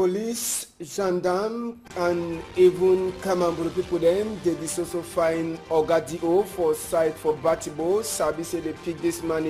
Police, gendarme, and even Kamamburu people them, they also find Ogadio for site for Batibo. Sabi say they picked this man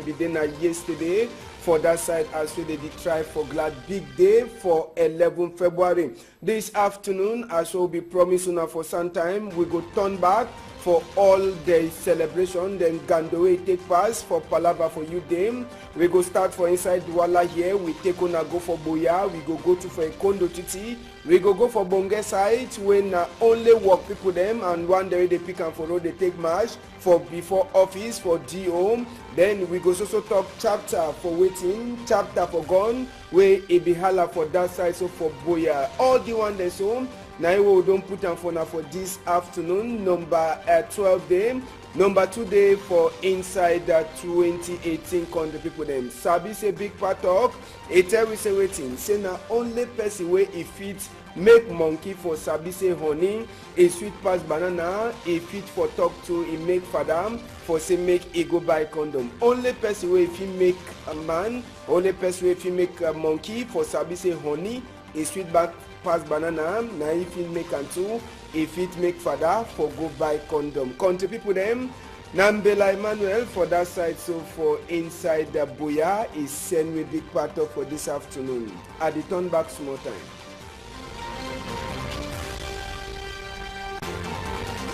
yesterday for that side as well. They did try for glad big day for 11 February. This afternoon, as will be promising for some time, we go turn back for all the celebration, then Gandowe take pass for Palava for you them. We go start for inside Douala here. We take on a go for Boya. We go to for a Kondo Titi. We go for Bonge side when only work people them, and one day they pick and follow they take march for before office for DO. Then we go also talk chapter for waiting, chapter for gone, where it be hala for that side, so for Boya. All the one that's home. Now we don't put on for this afternoon, number 12 day, number 2 day for inside 2018 country people them. Sabi say big part of it we say waiting. Say na only person way if it make monkey for Sabi say honey, a sweet pass banana, a fit for talk to a make fadam for say make e go buy condom. Only person way if he make a man, only person way if he make a monkey for Sabi say honey, a sweet back pass banana, na if it make and two, if it make father for go buy condom. Country people them, Nambela Emmanuel for that side, so for inside the Boya is send me big part of for this afternoon. At the turn back small time.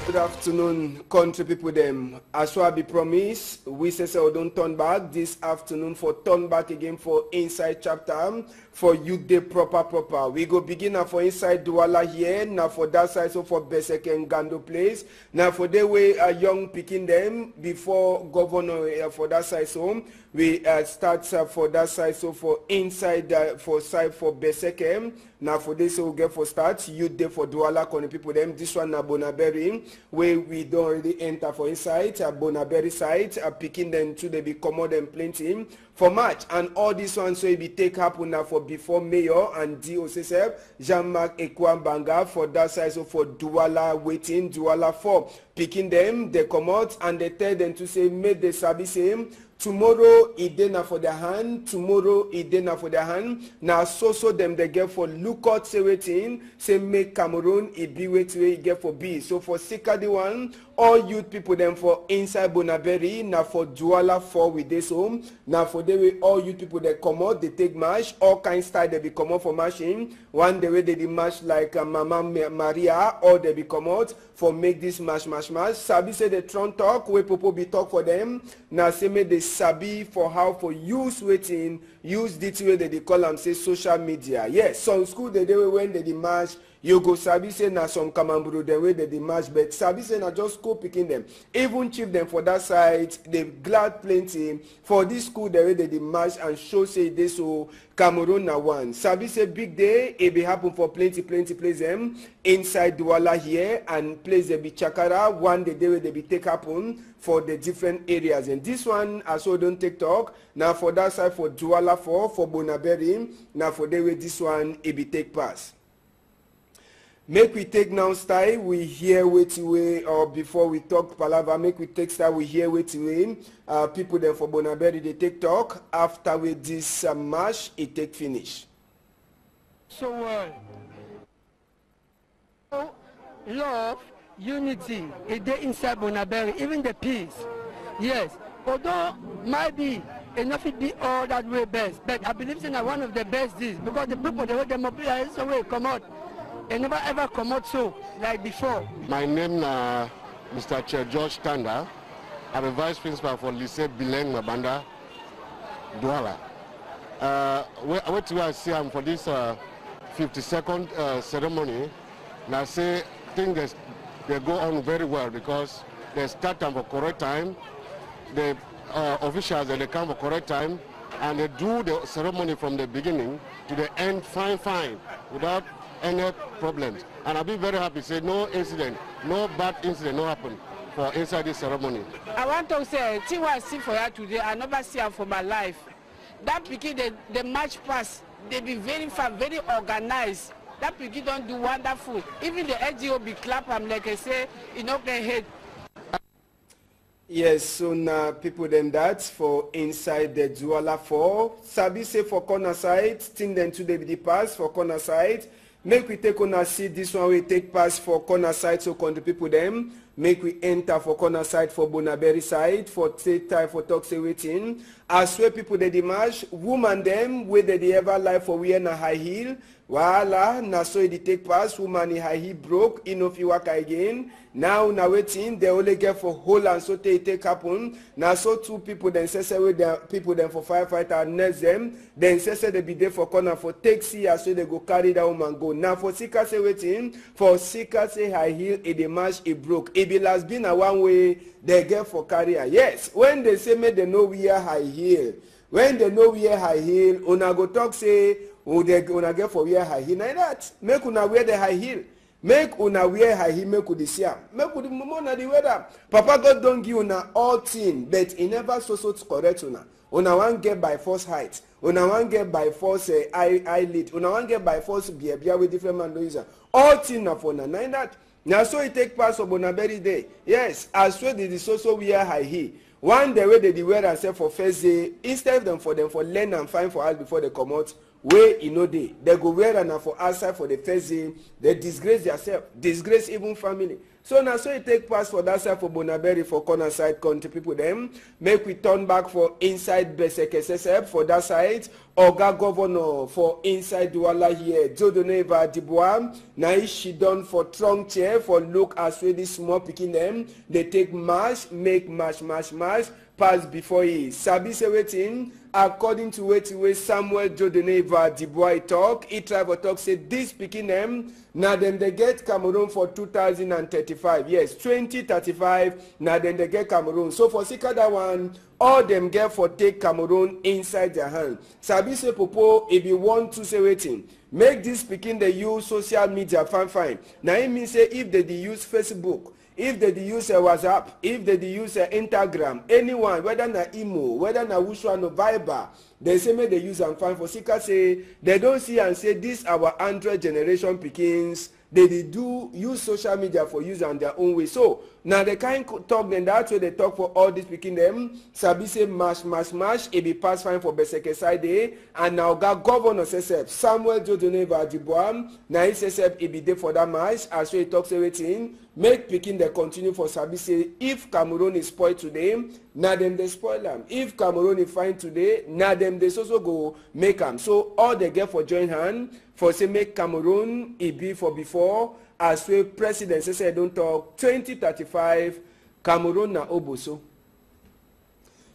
Good afternoon, country people them. As I be promised, we say we don't turn back this afternoon for turn back again for inside chapter for youth day proper. We go begin now for inside Douala here, now for that side, so for Beseke and Gando place. Now for the way a young picking them before governor for that side, so we start for that side, so for inside for side for Beseke. Now for this so we get for start youth day for Douala country people them. This one na Bonaberry where we don't already enter for inside Bonaberry side picking them to they be commode and plenty for March, and all this one so it be take happen now for before mayor and DOCSF Jean-Marc Ekwambanga for that side, so for Douala waiting Douala for picking them they come out and they tell them to say make the sabi same. Tomorrow it dinner for their hand. Tomorrow it dinner for their hand. Now so them they get for lookout say waiting. Say make Cameroon it be waiting it get for B. So for Sikadi one, all youth people them for inside Bonaberry. Now for Douala 4 with this home. Now for the way all youth people they come out, they take march. All kinds style they be come out for marching. One the way they march like Mama Maria, or they be come out for make this march. Sabi say the Tron talk where people be talk for them. Now say me they sabi for how for use waiting, use this way that they call them say social media. Yes, some school they do when they march, you go sabi say na some Kamamburu the way that they march, but sabi say na just go picking them. Even chief them for that side, they glad plenty for this school the way that they march and show say this so Cameroon na one. Sabi say big day, it be happen for plenty place them inside Douala here and place they be Chakara one the day where they be take happen for the different areas. And this one also don't take talk. Now for that side for Douala 4 for Bonaberry. Now for the way this one it be take pass. Make we take now style, we hear wait away, or before we talk Palava, make we take style, we hear wait away. People then for Bonaberry, they take talk. After with this march, it take finish. So, love, unity, it dey inside Bonaberry, even the peace. Yes, although might be enough it be all that way best, but I believe in one of the best is because the people they hold them up here, so way come out. They never ever come out so like before. My name is Mr. Chair George Tanda. I'm a vice principal for Lycée Bileng Mabanda, Douala. What do I see for this 52nd ceremony? Now say things they go on very well because they start time for correct time. The officials they come for correct time and they do the ceremony from the beginning to the end fine without any problems. And I'll be very happy to say no incident, no bad incident, no happen for inside this ceremony. I want to say, see what I see for her today, I never see her for my life. That pikin, the march pass, they be very fast, very organized. That pikin don't do wonderful. Even the LGO be clap, I'm like I say, you know, can hate. Yes, so now people them that for inside the Douala 4. Sabi say for corner side, think them today be the pass for corner side. Make we take on a see this one we take pass for corner side so country people them. Make we enter for corner side for Bonaberry side for take time for talk say waiting. As well people they dimash, woman them where they ever lie for wearing a high heel. Voila, na so it take pass, woman high heel broke, enough you work again. Now na waiting, they only get for whole and so they take happen. Now so two people then say with the people then for firefighter next them. Then say they be there for corner for taxi as so they go carry that woman go. Now for Sika say waiting, for Sika say high heel, it the match it broke. It be last been a one way they get for carrier. Yes, when they say me they know we are high heel. When they know we are high heel, una go talk say they una get for wear high heel. Like that. Make una wear the high heel. Make una wear high heel, make una see am. Make una mona the weather. Papa God don't give una all thing, but he never so to correct una. Una wan get by force height. Una wan get by force eyelid. Una wan get by force beer with different man do use. All thing na for una. Like that. Now so it take pass for Bonaberry day. Yes, as well they so wear high heel. One the way they wear and say for first day, instead of them for learn and find for us before they come out, way you know they go wear and for outside for the first day, they disgrace themselves, disgrace even family. So now so it take pass for that side for Bonaberry for corner side country people them. Make we turn back for inside Beseke SSF for that side. Oga governor for inside Douala here. Jodoneva Dibois. Now she done for trunk chair for look as well this small picking them. They take mash, make mash, pass before he. Sabi say waiting. According to way Samuel Jodoneva Dibois talk, he try to talk say this picking them. Now then they get Cameroon for 2035. Yes, 2035. Now then they get Cameroon. So for Sikada one, all them get for take Cameroon inside their hand. Sabi say popo if you want to say waiting. Make this picking they use social media fine. Now it means say if they use Facebook, if they use WhatsApp, if they use Instagram, anyone, whether na Imo, whether na Wushwa no Viber, they say make they use and fine. For Sika say they don't see and say this our Android generation pickings. They do use social media for use on their own way. So now they can't talk then that's why they talk for all this picking them. Sabi say mash. It be pass fine for Beseke side day. And now got governor SSF Samuel Jodoneva Dibois. Now he says it be there for that match. As well he talks everything. Make picking they continue for Sabi say if Cameroon is spoiled today, now them they spoil them. If Cameroon is fine today, now them they also go make them. So all they get for join hand for say make Cameroon it be for before as well president say don't talk 2035 Cameroon na oboso.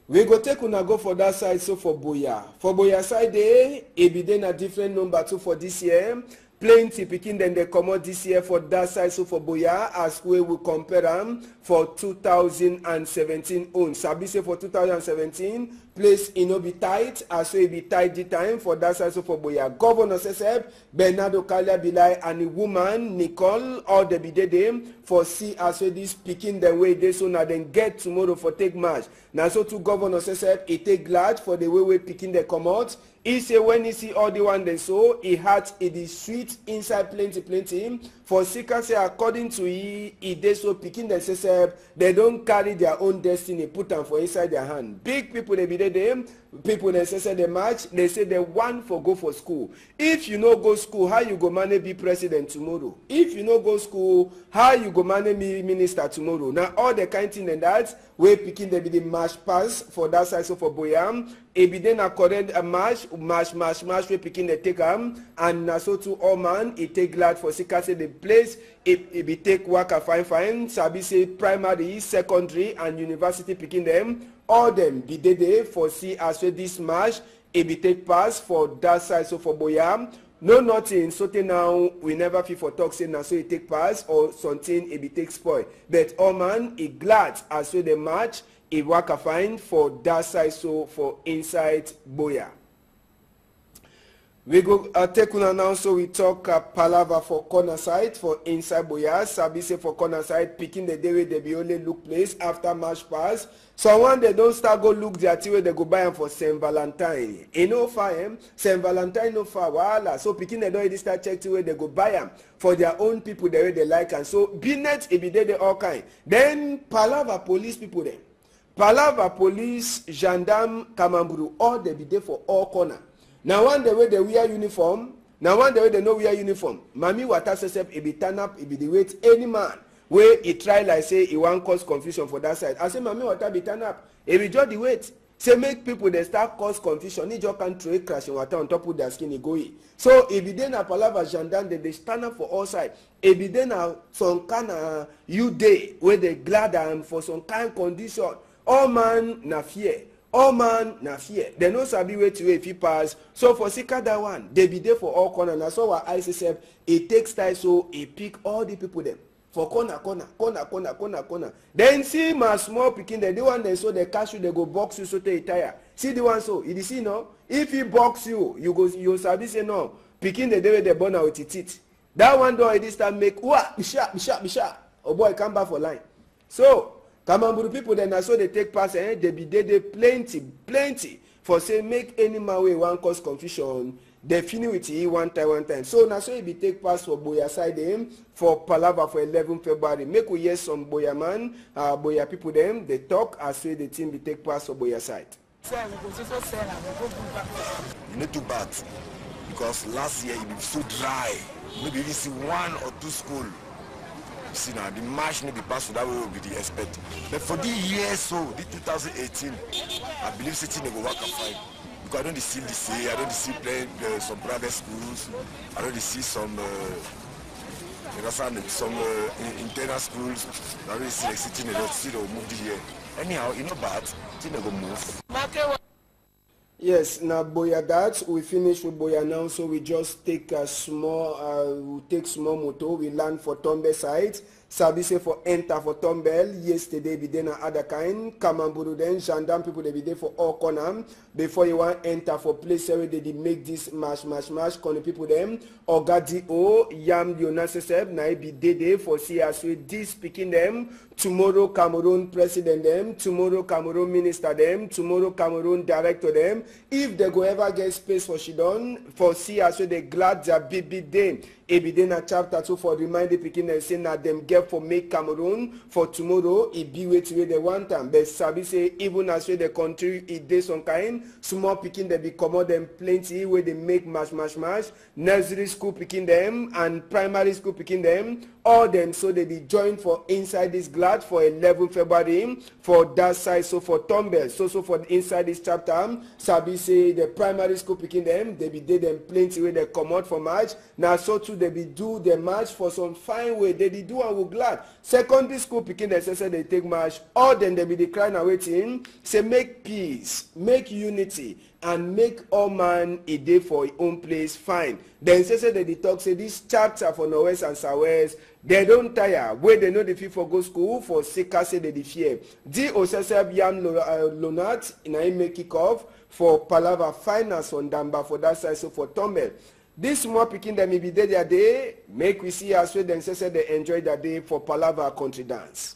We go take una go for that side so for Boya. For Boya side day, it be then a different number too for this year. Plenty picking then they come out this year for that side so for Boya as we will compare them for 2017 own. Sabi say for 2017 place it no be tight as well be tight the time for that side so for Boya. Governor SSF Bernardo Kalia Bilai and the woman Nicole all the be them for see as well this picking the way they so now then get tomorrow for take match. Now so to Governor SSF it take glad for the way we picking they come out. He say when he see all the one they so he had it is sweet inside plenty. For Sika say according to he they so picking themselves they don't carry their own destiny put them for inside their hand. Big people they be them. People they say they march. They say they want for go for school. If you no go school, how you go manage be president tomorrow? If you no go school, how you go manage be minister tomorrow? Now all the kind thing and that we picking they be the march pass for that side so for Boyam. It be then a correct a march we picking the take and na so to all man it take glad for Sika say the place it be take work a fine. Sabi say primary, secondary and university picking them. All them be there for see as well this match it be take pass for that side so for Boyam. No nothing so now we never feel for talk say now so it take pass or something it be take spoil. But all man it glad as well the match it work a fine for that side so for inside Boya. We go take una now so we talk palava for corner side for inside Boya. Sabi say for corner side picking the day where they be only look place after match pass. So when they don't start go look their tea where they go buy them for Saint Valentine. You know far Saint Valentine no far wala. So picking they don't start check tea where they go buy them for their own people the way they like and so Binet it be there they all kind. Then palava police people then. Palava police, gendarme, Kamamburu, all they be there for all corner. Now one the way they wear uniform, now one the way they no wear uniform. Mami wata sesep, it be turn up, it be the weight any man. Where he try like say he want cause confusion for that side. I say Mami wata be turn up, it be just the weight. Say make people they start cause confusion. He just can't throw crash in water on top of their skin he go in. So if you then a palava gendarme, they stand up for all sides. If you then some kind of you day where they glad and for some kind of condition. All man na fear. All man na fear. They no sabi way to if he pass. So for Sika that one, they be there for all corner. That's why our ICSF, it takes time so it pick all the people them. For corner. Then see my small picking the one they so they catch you, they go box you so they tire. See the one so, you see no? If he box you, you sabi say no. Picking the day where they born out with it. That one don't this time make be sharp. Oh boy, come back for line. So Kamamburu people then so they take pass they be there plenty for say make any man way one cause confusion. They finish with it one time. So now so it be take pass for Boya side them for Palava for 11 February. Make we hear some Boya man, Boya people them, they talk as say the team be take pass for Boya side. You need to bat because last year it be so dry. Maybe you see one or two school. You see now the match need be passed so that way will be the expect. But for the year so, the 2018, I believe City will work and fine. Because I don't see this year, I don't see playing some private schools, I don't see some internal schools, I don't see like City will move the year. Anyhow, you know bad, City will move. Yes, now Boya that we finish with Boya now, so we just take a small, small motor. We land for Tombe side. Sabise for enter for Tombel. Yesterday be there other kind. Kamamburu then gendarme people they be there for all corner. Before you want enter for place where they did make this mash. Con people them. Ogadi o yam Dionaseseb na be there for see as we this speaking them. Tomorrow Cameroon president them. Tomorrow Cameroon minister them. Tomorrow Cameroon director them. If they go ever get space for Shidon for see as we they glad their big day. Ebidena chapter 2 for remind the picking and saying that them get for make Cameroon for tomorrow it be wait where they want time. But Sabi say even as the country it dey some kind small picking they be commode them plenty where they make mash. Nursery school picking them and primary school picking them. All them so they be joined for inside this glad for 11 February for that side. So for Tombel, so for inside this chapter, Sabi say the primary school picking them, they be did them plenty where they come out for March. Now so too they be do the march for some fine way. They do and we glad. Secondary school picking the say they take march. All then they be decline and waiting. Say make peace, make unity, and make all man a day for his own place fine. Then say they talk say this chapter for Northwest and Southwest. They don't tire. Where they know the fee for go school for Sika say they fear. The Oseseb Yam Lonat in a make kick off for Palava Finance on Damba for that side. So for Tombel. This small picking them may be there their day. Make we see as well then say they enjoy their day for Palava country dance.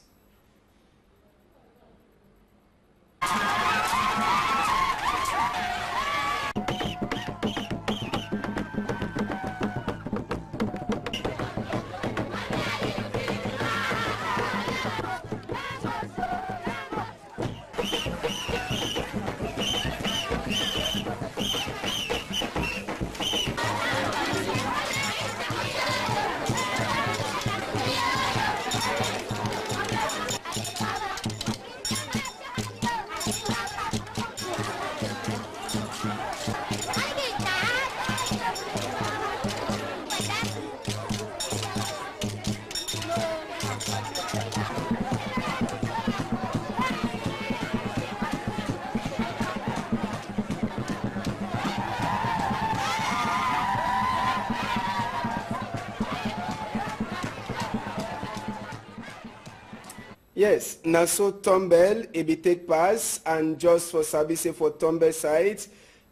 Yes, now so Tombel, it be take pass, and just for Sabise for Tombel side,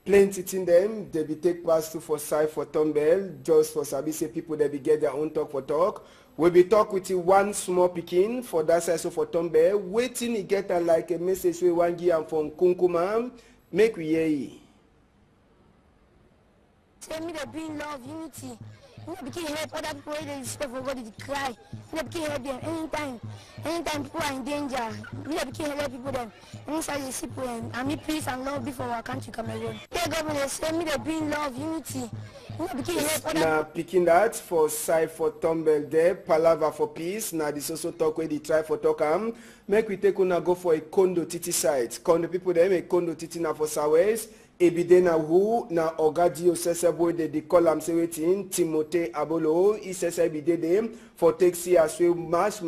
plenty in them, they be take pass to for side for Tombel, just for Sabise people, they be get their own talk for talk. We be talk with you one small picking for that side so for Tombel, waiting he get a, like a message we want give from Kunkuma, make we hear ye. Tell me the bring love, unity, We can help other people when they despair for God to cry. We can help them anytime people are in danger. We can help people them. Inside the people and me peace and love before our country Cameroon. The government say me they bring love, unity. Now picking that for side for Tombel there, Palava for peace. Now this also talk where they try for talk make we take una go for a condo titi site. Condo people them a condo titi na for Sawes. Ebide na hu na Ogadi Osesebo de call am sewetin Timote Abolo isese ebide dem for take see as we mash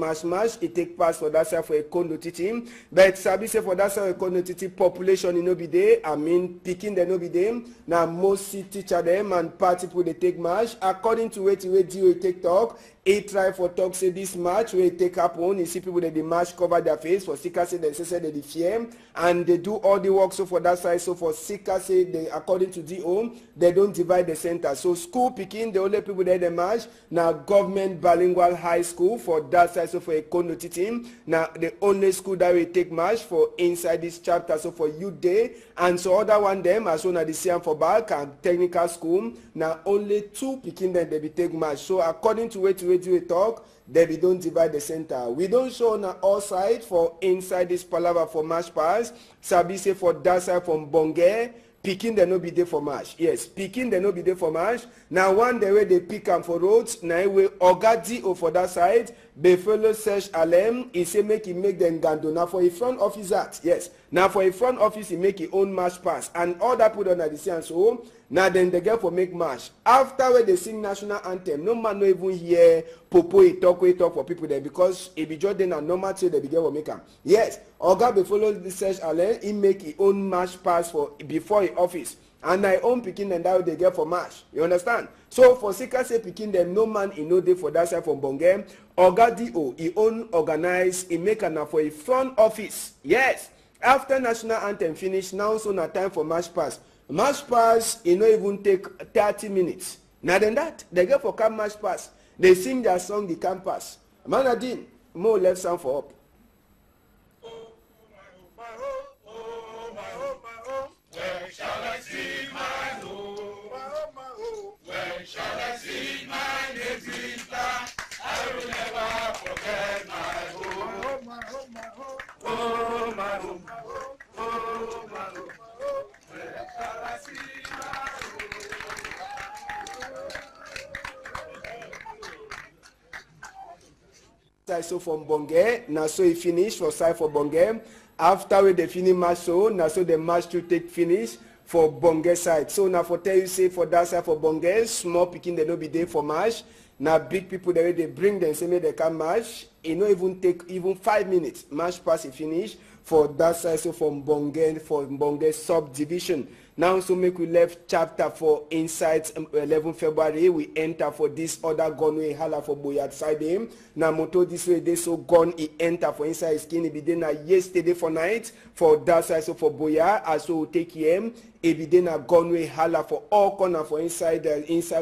it take pass for that side for a condo titi. But sabi say for that side a condo titi population in no be there. I mean picking the no be them. Now most teacher them and party people they take march according to what we take talk. A try for talk say this match where take happen. You see people that the match cover their face for Sika say they say they fear and they do all the work so for that side. So for Sika say they according to the home they don't divide the center. So school picking the only people that they match now government bilingual high school for that side. So for a Konoti team now the only school that we take match for inside this chapter. So for youth day and so other one them as soon as the same for back and technical school now only two picking them they be take match. So according to what we talk, then we don't divide the center. We don't show on all side for inside this palaver for match pass. Sabi say for that side from Bonge, picking the no be there for match. Yes, picking the no be there for match. Now one the way they pick them for roads, now we Ogadi or for that side. Befelo search Alem, he say make him make them gando. Now for a front office that, yes. Now for a front office he make his own match pass. And all that put on at the same so now then the girl for make match. After when they sing national anthem, no man no even hear popo he talk for people there because it be just then a normal till they begin to make them. Yes, Oga Befelo the search Alem, he make his own match pass for before his office. And I own picking and that they get for match. You understand? So for Sika say picking them, no man in no day for that side from Bongem. Ogadi he own organize, he make an for a front office. Yes. After national anthem finish, now so na time for match pass. Match pass, it no even take 30 minutes. Now then that, they get for camp match pass. They sing their song, the campus. Manadin, more left sound for up. So from Bonge, now so he finish for side for Bonge. After we they finish match so, now so the match to take finish for Bonge side. So now for tell you say for that side for Bonge, small picking they no be there for match. Now big people they bring them say me they can match. It no even take even 5 minutes. Match pass it finish for that side so from Bonge subdivision. Now so make we left chapter for inside 11 February. We enter for this other gun we hala for Boyard side him. Now moto this way they so gun he enter for inside skin. He be there na yesterday for night for that side so for Boyard. As so we take him. He be there na gun we hala for all corner for inside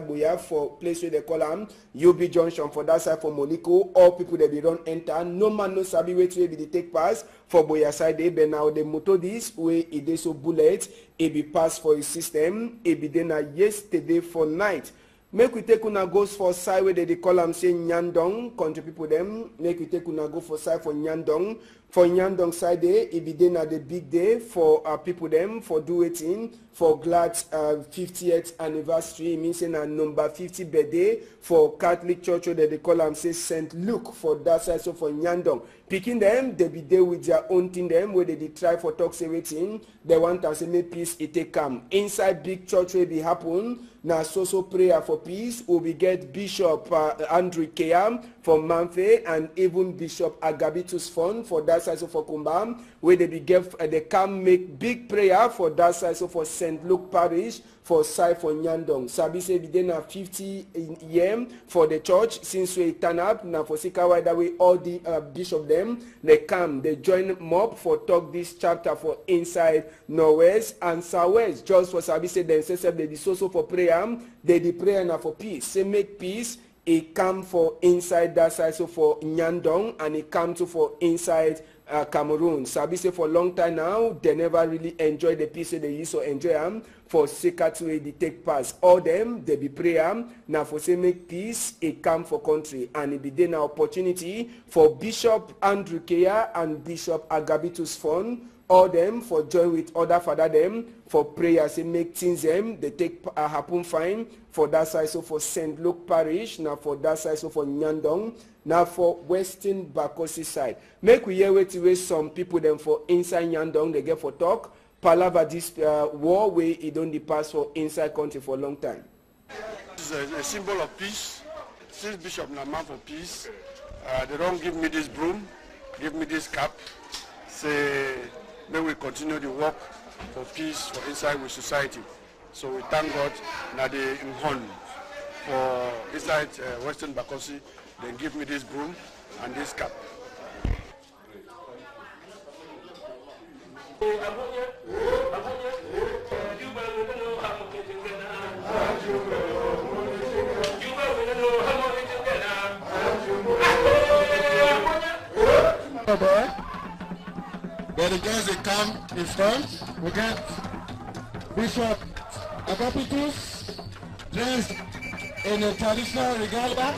Boyard for place where they call him UB Junction for that side for Monaco. All people they be run enter. No man no sabi wait to be the take pass for Boyard side. But now the moto this way it is so bullet. It be pass for his system. It be then yesterday for night. Make we take una goes for side where they call them say Nyandong. Country people them. Make we take una go for side for Nyandong. For Nyandong side day, it be then the big day for people them for do it in for glad 50th anniversary. It means na number 50 birthday for Catholic Church where they call them say Saint Luke for that side so for Nyandong. Picking them, they be there with their own thing them where they try for talk say waiting. They want to say make peace it take come. Inside big church where be happen. Now so prayer for peace. We get Bishop Andrew Keam from Manfe and even Bishop Agabitus Fund for that side so for Kumbam where they come make big prayer for that side so for St. Luke Parish for side for Nyandong. Sabi say we then 50 year for the church since we turn up now for Sikawa that way all the bishop them they come they join mob for talk this chapter for inside Northwest and Southwest just for Sabi say they say they so for prayer they the prayer now for peace say make peace It come for inside that side, so for Nyandong, and it come to for inside Cameroon. Sabi say for a long time now, they never really enjoy the peace they used to enjoy them. For secretary they take pass. All them, they be prayer. Now for say make peace, it come for country. And it be then an opportunity for Bishop Andrew Keya and Bishop Agabitus Fon, all them for join with other father them for prayer. Say make things them, they take happen fine for that side, so for St. Luke Parish, now for that side, so for Nyandong, now for Western Bakosi side. Make we hear wait some people them for inside Nyandong, they get for talk. Palava this war where it don't pass for inside country for a long time. This is a symbol of peace. Since Bishop Naman for peace, they don't give me this broom, give me this cap. Say, may we continue the work for peace for inside with society. So we thank God that they in Hon for inside Western Bakosi, they give me this broom and this cap. But the guys that come in front, we got Bishop Agapitus dressed in a traditional regalia.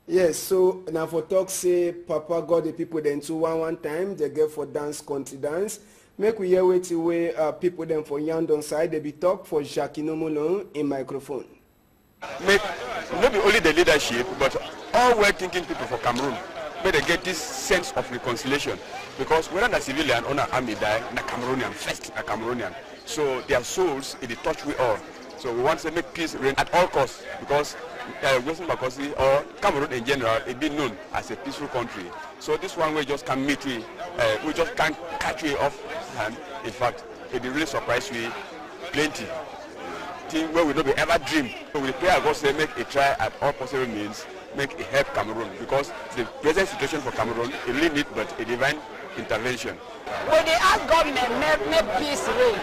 Yes, so now for talk say Papa got the people then to one time they get for dance country dance. Make we hear wait away people then for Nyandong side they be talk for Jackie Nomolon in microphone. Make not be only the leadership but all well-thinking people for Cameroon. May they get this sense of reconciliation because whether the civilian or the army die, the Cameroonian first, the Cameroonian. So their souls in the touch with all. So we want to make peace reign at all costs because Western Bakosi or Cameroon in general, it be known as a peaceful country. So this one we just can meet we just can't catch you off hand. In fact, it really surprised we plenty. Thing where we don't ever dream. So we pray God say make a try at all possible means, make it help Cameroon because the present situation for Cameroon it really need but a divine intervention. When they ask government make peace reign,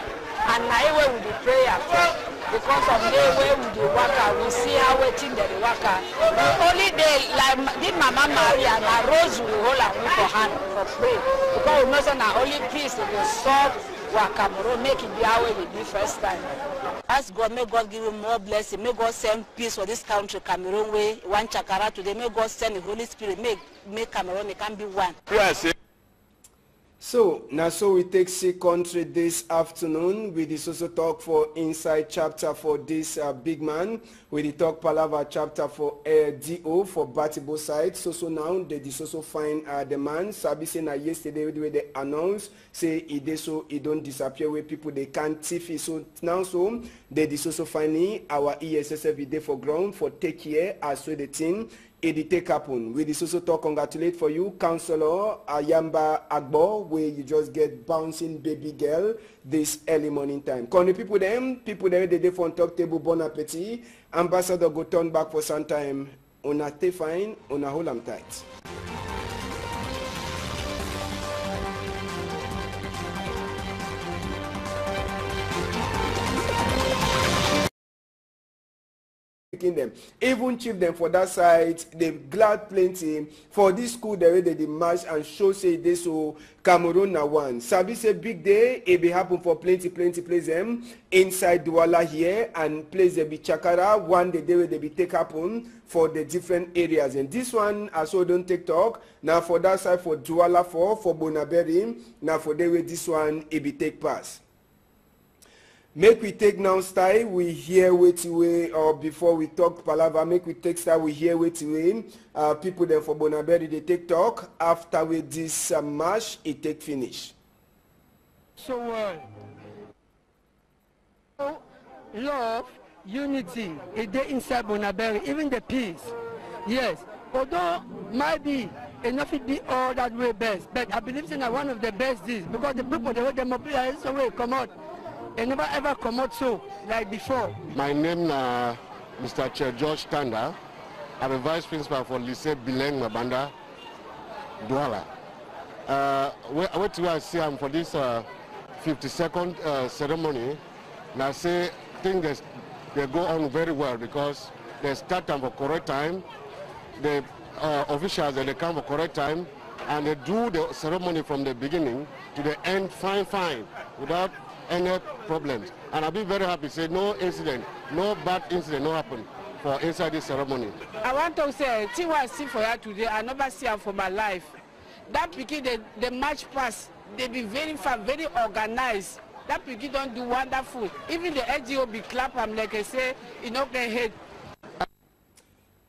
and now we will be prayer because of the way we do work, we see how waiting the worker. The only day like did Mama Maria and a rose we hold her for hand for pray because we know that only peace will solve what Cameroon make it be how we be first time. Ask God, may God give him more blessing. May God send peace for this country, Cameroon way, one chakara today. May God send the Holy Spirit, make Cameroon, it can be one. So now so we take see country this afternoon with the social talk for inside chapter for this big man. With the talk Palava chapter for DO for Batibo side. So now they also find the man. Sabi say na yesterday where they announce say it don't disappear where people they can't see. So now so they also find our ESS every day for ground for take care as well the thing. It take happen. We also talk congratulate for you, Councillor Ayamba Agbo, where you just get bouncing baby girl this early morning time. Can the people there they for talk table bon appetit. Ambassador go turn back for some time. Una stay fine, una hold am tight. Them even chief them for that side they glad plenty for this school the way they march and show say they so Cameroon na one sabi say big day it be happen for plenty place them inside Douala here and place they be Chakara one the day where they be take happen for the different areas and this one as well don't take talk now for that side for Douala for Bonaberi now for the way this one it be take pass. Make we take now style, we hear wait away, or before we talk Palava, make we take style, we hear wait away. People then for Bonaberi, they take talk. After with this match, it take finish. So, love, unity, it dey inside Bonaberi, even the peace. Yes, although might be enough it be all that way best, but I believe it's one of the best is because the people, they hold them up, so way come out. They never ever come out so like before. My name is Mr. Chair George Tanda. I'm a vice principal for Lycée Bileng Mabanda, Douala. What I see for this 52nd ceremony, and I say things they go on very well because they start time for correct time, the officials they come for correct time, and they do the ceremony from the beginning to the end fine, without any problems. And I'll be very happy to say no incident, no bad incident, no happen for inside this ceremony. I want to say, thing I see for her today, I never see her for my life. That pikin, the march pass, they be very fun, very organized. That pikin don't do wonderful. Even the NGO be clap am like I say, you know, they hate.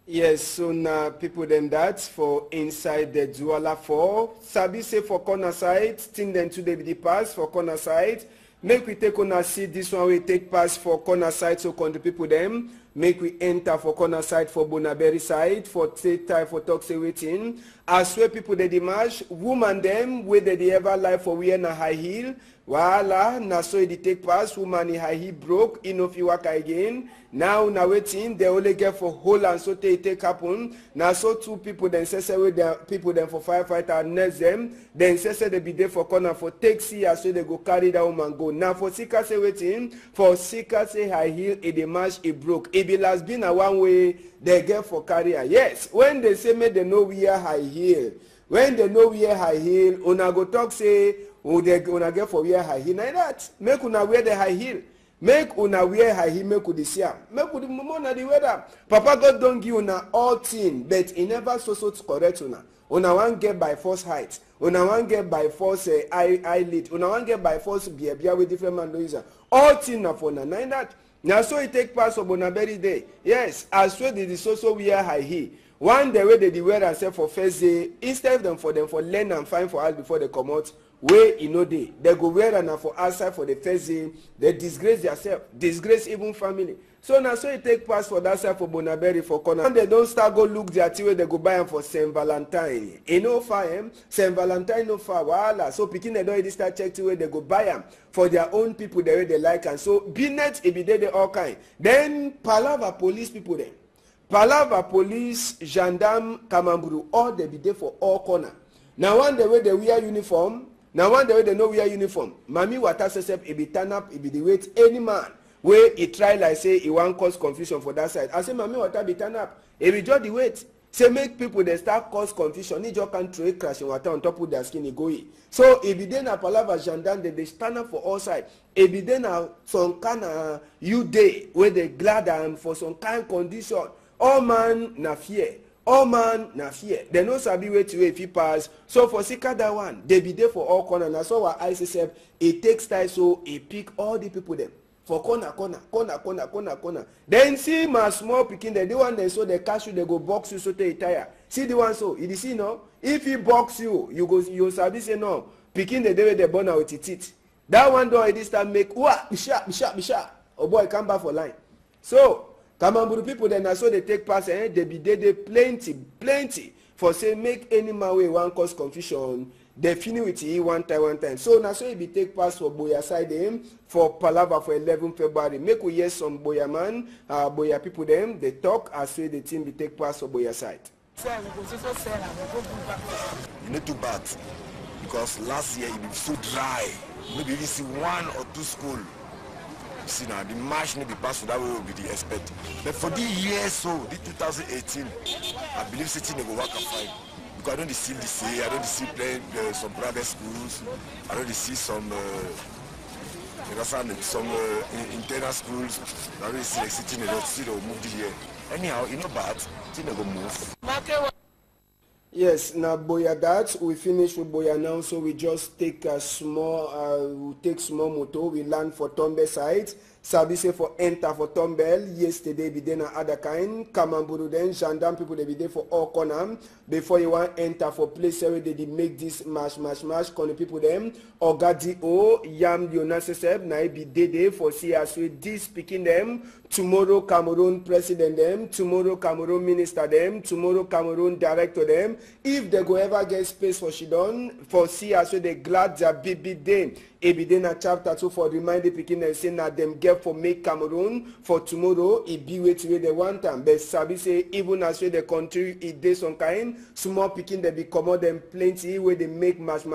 Yes, so now people them that for inside the Douala 4. Sabi say for corner side, thing then today be the pass for corner side. Make we take on a seat, this one we take pass for corner side, so country people them. Make we enter for corner side for Bonaberry side, for take time for talk say waiting. As well people they dimash, woman them, where they ever life for we in a high heel. Voila, na so it take pass, woman in high heel broke, enough you work again. Now waiting, they only get for whole and so they take happen. Now so two people then say with their people then for firefighter next them. Then say they be there for corner for taxi as so they go carry that woman go. Now for Sika say waiting, for Sika say high heel, it the match it broke. It be last been a one way they get for carrier. Yes, when they say me they know we are high heel. When they know we are high heel, una go talk say they una get for wear high heel. Like that. Make una wear the high heel. Make una wear high heel, make you see am. Make you the moment the weather. Papa God don't give una all thing, but he never so to correct una. Una want get by force height. Una want get by force eyelid. Una want get by force beer with different man do all thing na for na. Like that. Now so it take part of Bonaberry day. Yes, as well they also wear high heel. One day where they wear and say for first day, instead of them for learn and find for us before they come out, where you know they go wear and for outside for the first day, they disgrace themselves, disgrace even family. So now so it take pass for that side for Bonaberry for corner. And they don't start go look their tea where they go buy them for Saint Valentine. You know far Saint Valentine no far voila. So picking they don't start check where they go buy them for their own people the way they like and so Binet it be there they all kind. Then Palava police people then. Palava police, gendarme, Kamamburu, all they be there for all corner. Now one the way they wear uniform, now one the way they no wear uniform. Mami wata sesep it be turn up, it be the weight any man. Where he try like say he want cause confusion for that side. I say mami water be turn up. He be just the weight. Say make people they start cause confusion. He just can't throw crashing water on top of their skin. He go in. So if he then a palava gendarme they stand up for all side. If he then a some kind of you day where they glad them for some kind of condition. All man na fear. All man na fear. They no sabi wait to if he pass. So for Sika that one, they be there for all corner. And so our ICSF it takes time so it pick all the people them. For corner. Then see my small picking the one they so they catch you, they go box you so they tire. See the one so you see no? If he box you, you sabi say no. Picking the day they born out with it teeth. That one don't this time make be sharp. Oh boy, come back for line. So Kamamburu people then so they take pass they be there plenty for say make any man way one cause confusion. They finish with it one time. So now so it be take pass for Boya side them for Palava for 11 February. Make we hear some Boya man, Boya people them, they talk as well the team be take pass for Boya side. You need to bat because last year it was so dry. Maybe you see one or two schools. See now the march need be passed so that way will be the expect. But for the year so, the 2018, I believe City will work fine. I don't see lycée, I don't see playing some private schools, I don't see some internal schools, I don't see like City they don't see they will move here. Anyhow, you know bad, City they will move. Yes, now Boya that we finish with Boya now, so we just take a small small motor, we land for Tombe side. Sabi say for enter for Tombel, yesterday be there na other kind, Kamamburu then, gendarme people they be there for all corner. Before you want enter for place where they did make this mash, con people them, Ogadi O, Yam Yonaseseb, na be there for see as we this speaking them, tomorrow Cameroon president them, tomorrow Cameroon minister them, tomorrow Cameroon director them, if they go ever get space for Shidon, for see as we they glad their big day. Ebidena chapter 2 for remind the pikin and say na them get for make Cameroon for tomorrow. It be wait till they want time. But sabi say even as the country it dey some kind small pikin they be commode them plenty where they make mash.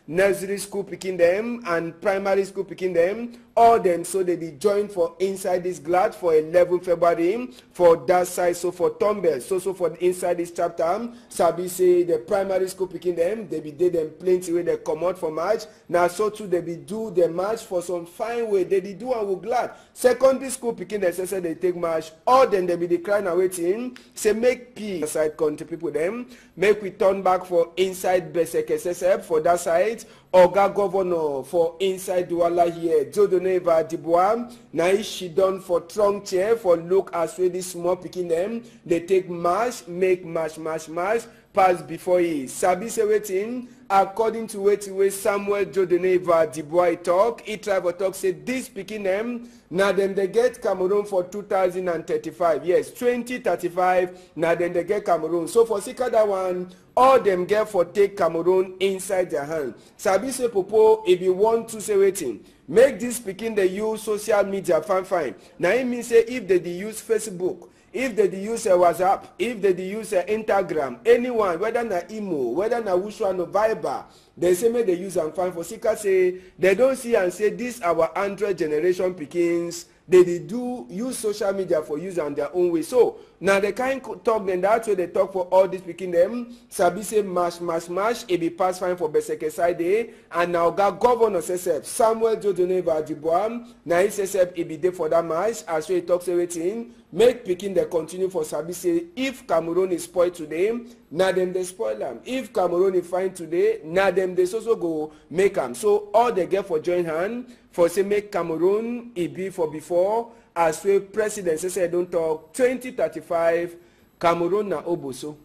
Nursery school picking them and primary school picking them. All them so they be joined for inside this glad for 11 February for that side. So for Tombel, so for inside this chapter, sabi say the primary school picking them, they be did them plenty where they come out for March. Now so too they be do the march for some fine way. They be do and we glad. Secondary school picking them say they take march. All them they be decline and waiting. Say make peace side country people them. Make we turn back for inside Besek SSF for that side. Oga governor for inside Douala here, Dieudonné Dibois, now she done for trunk chair for look as well this small picking them. They take mash, make mash, pass before he. Sabi say waiting, according to waiting Samuel Dieudonné Dibois talk, he try to talk say this picking them, now then they get Cameroon for 2035. Yes, 2035, now then they get Cameroon. So for Sikada one, all them get for take Cameroon inside their hand. Sabi say popo, if you want to say waiting, make this picking they use social media fine. Now it means say if they use Facebook, if they use WhatsApp, if they use Instagram, anyone, whether na Imo, whether na Wushwa no Viber, they say make they use and fine. For Sika say they don't see and say this our Android generation pickings. They do use social media for use on their own way. So now they can't talk then that's where they talk for all this picking them. Sabi say mash. It be pass fine for Beseke side day. And now got governor SSF Samuel Dieudonné Dibois. Now he SSF it be there for that match. As well he talks everything. Make picking they continue for Sabi say if Cameroon is spoiled today, now them they spoil them. If Cameroon is fine today, now them they also go make them. So all they get for join hand for say make Cameroon it be for before as well president say don't talk 2035 Cameroon na oboso.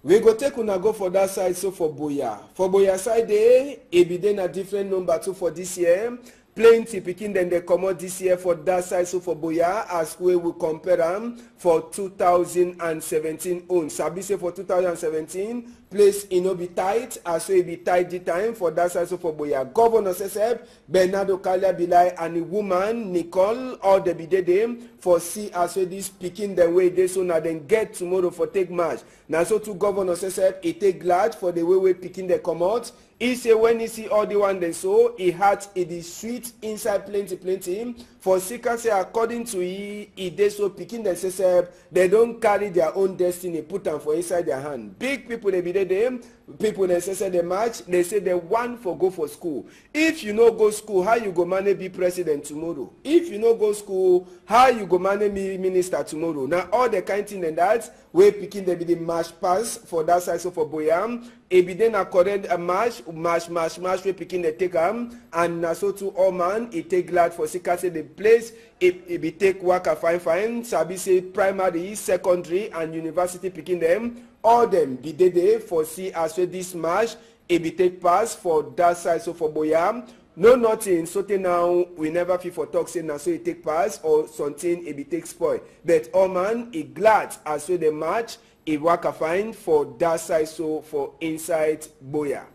We go take una go for that side. So for Boya. For Boya side day, it be then a different number 2 for this year. Plenty picking then they come out this year for that side. So for Boya as we will compare them for 2017 own. Sabi say for 2017 place it no be tight as well be tight the time for that side. So for Boya governor SSF Bernardo Kalia Bilai and the woman Nicole all the be them for see as well this picking the way they so now then get tomorrow for take march. Now so to governor SSF it take glad for the way we picking they come out. He say when he see all the one they so he had it is sweet inside plenty. For Sika say according to he they so picking themselves they don't carry their own destiny put them for inside their hand. Big people they be them. People they say they march. They say they want for go for school. If you no go school, how you go manage be president tomorrow? If you no go school, how you go manage be minister tomorrow? Now all the kind thing and that we picking they be the march pass for that side. So for Boyam, it be then according a march we picking the take and so to all man it take glad for Sika say the place it be take work a fine. Sabi say primary, secondary and university picking them. All them be there for see as well this march it be take pass for that side. So for Boyam no nothing so now we never feel for talk say now so it take pass or something it be take spoil. But all man it glad as well the march it work a fine for that side. So for inside Boya.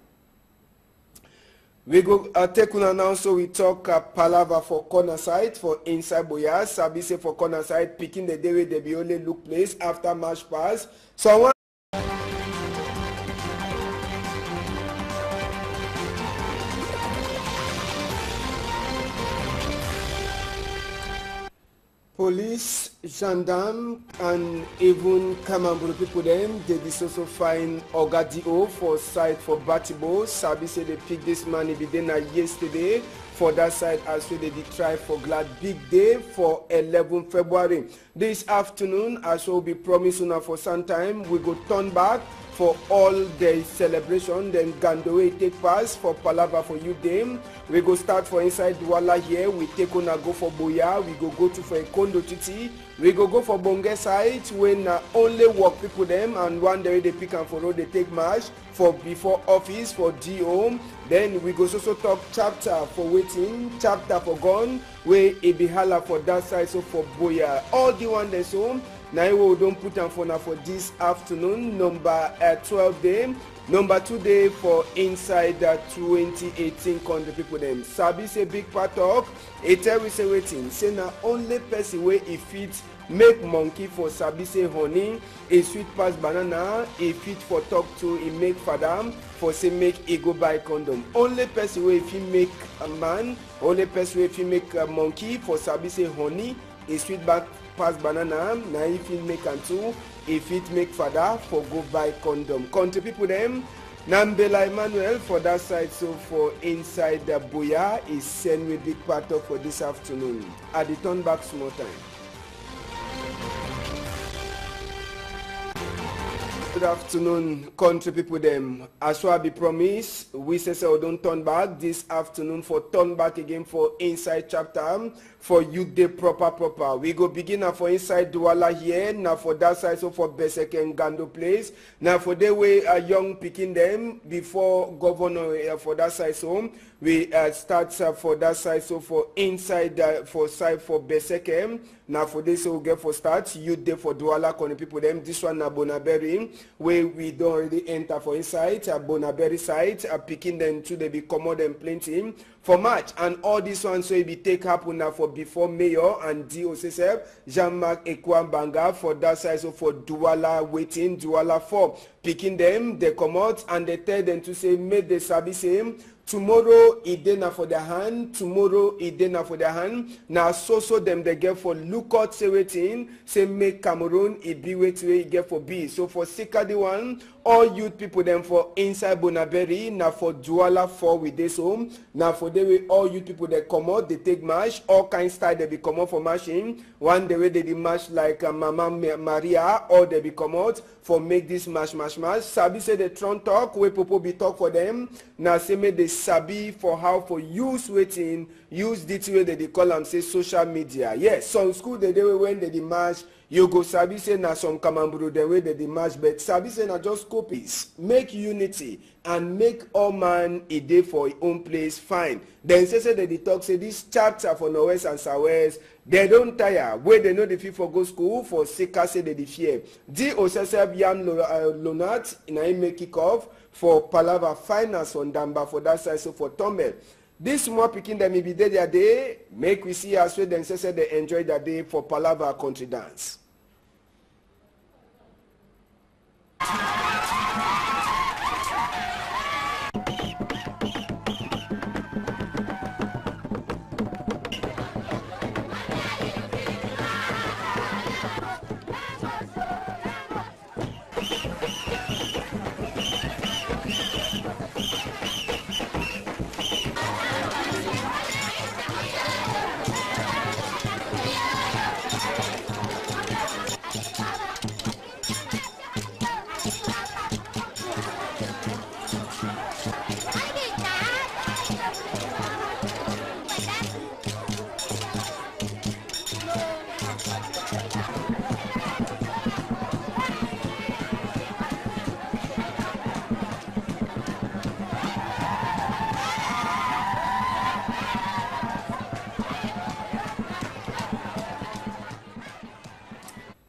We go take una now so we talk palava for corner side for inside Boya. Sabi say for corner side picking the day where they be only look place after march pass. So I want police, gendarme, and even Kamambulu people them, they also find Ogadio for site for Batibo. Sabi say they pick this man if they yesterday for that side as well they did try for glad big day for 11 February. This afternoon as well be promising for some time we go turn back for all the celebration. Then Gandoe take pass for Palava for you them. We go start for inside Douala here. We take on a go for Boya. We go to for a Kondo Titi. We go for Bonge side when only work people them and one day they pick and for road they take march for before office for D-Home. Then we go also talk chapter for waiting, chapter for gone, where it be hala for that side. So for Boya, all the one they so Now we don't put on for now for this afternoon. Number 12 day. Number 2 day for inside 2018 country people them. Sabi say big part talk. It we say waiting. Say na only person way if it make monkey for sabi say honey. A sweet pass banana. A fit for talk to. It make fadam for say make e go buy condom. Only person way if he make a man. Only person way if he make a monkey for sabi say honey. A sweet back pass banana. Now if he make and two. If it make father for go buy condom. Country people them. Nambela Emmanuel for that side. So for inside the Boya is send with big part of for this afternoon. At the turn back small time. Good afternoon, country people them. As I be promised, we say we don't turn back this afternoon for turn back again for inside chapter for youth day proper. We go begin now for inside Douala here, now for that side so for Beseke and Gando place. Now for the way a young picking them before governor for that side so we start for that side so for inside for side for Beseke. Now for this so we get for start youth day for Douala country people them. This one na Bonaberi where we don't already enter for inside Bonaberi side picking them to they be common and plenty for March and all this one so it be take happen now for before mayor and DOCSF Jean-Marc Ekwambanga for that side so for Douala waiting Douala for picking them they come out and they tell them to say make the sabi same. Tomorrow it dey na for their hand. Tomorrow it dey na for their hand. Now so them they get for lookout say waiting. Say make Cameroon it be wait way get for B. So for Sikadi one, all youth people them for inside Bonaberi. Now for Douala 4 with this home. Now for the way all youth people they come out, they take march. All kind style they be come out for marching. One the way they be march like Mama Maria, or they be come out for make this march. Sabi say the Tron talk where people be talk for them. Now say make the sabi for how for use waiting use this way they call them say social media. Yes, some school they do when they march you go sabi say na some kamamburu the way they march but sabi say na just copies make unity and make all man a day for his own place fine. Then say that they talk say this chapter for Northwest and Southwest they don't tire where they know the fee for go school for Sika say they fear. DOCSF Yam Lonat in a make kick off for Palava Finance on Damba for that side so for Tombel. This more picking them be there their day. Make we see as well then say they enjoy that day for Palava country dance.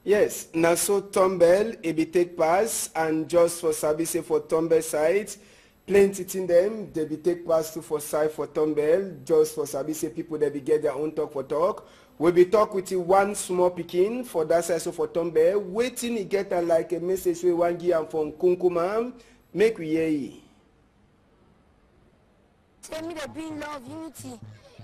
Yes, now so Tombel, it be take pass and just for service for Tombel side, plenty in them, they be take pass to for side for Tombel, just for service people they be get their own talk for talk. We be talk with you one small picking for that side so for Tombel, waiting to get like a message we want give from Kunkuma, make we hear ye. Tell me they bring love, unity.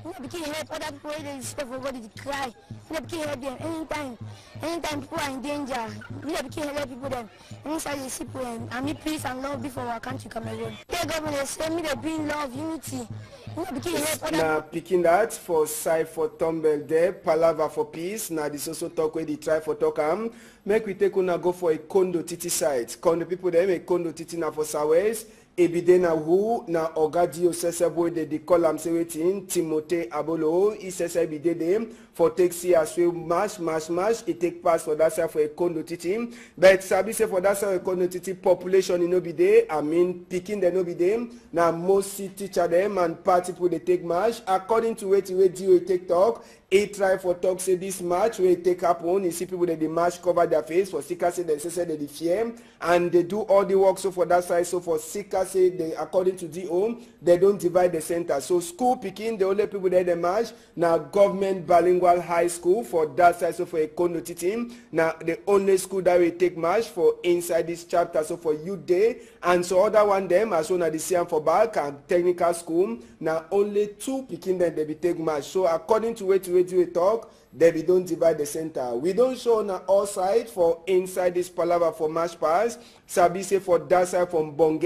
You know, can help other people when they step for God to cry. You know, can help them anytime people are in danger. You know, can help people them. Inside the people and me peace and love before our country Cameroon. The government say me they bring love, unity. You know, can help other. Now picking that for side for Tombel there, Palava for peace. Now this also talk where they try for talk make we take on go for a condo titi side. Condo people them a condo titi now for Southwest. Ebide na who na Ogadi Osesebo de call am say wetin Timothy Abolo he says ebide dem for take see as we mash e take pass for that side for Ekondo Titi but sabi say for that side Ekondo Titi population no be there. I mean pikin dem no be dem na most teacher dem and party people dey take march according to wetin wey DO take talk. He try for talk say this match wey take happen. You see people that the match cover their face for Sika say they say they fear and they do all the work so for that side. So for Sika say they according to DO they don't divide the center. So school picking the only people that they match now government bilingual high school for that side. So for Ekondo Titi now the only school that will take match for inside this chapter. So for youth day and so other one them as well as the CM for back and technical school now only 2 picking them they be take match. So according to what we talk, then we don't divide the center. We don't show on all sides for inside this palaver for match pass. Sabi say for that side from Bonge.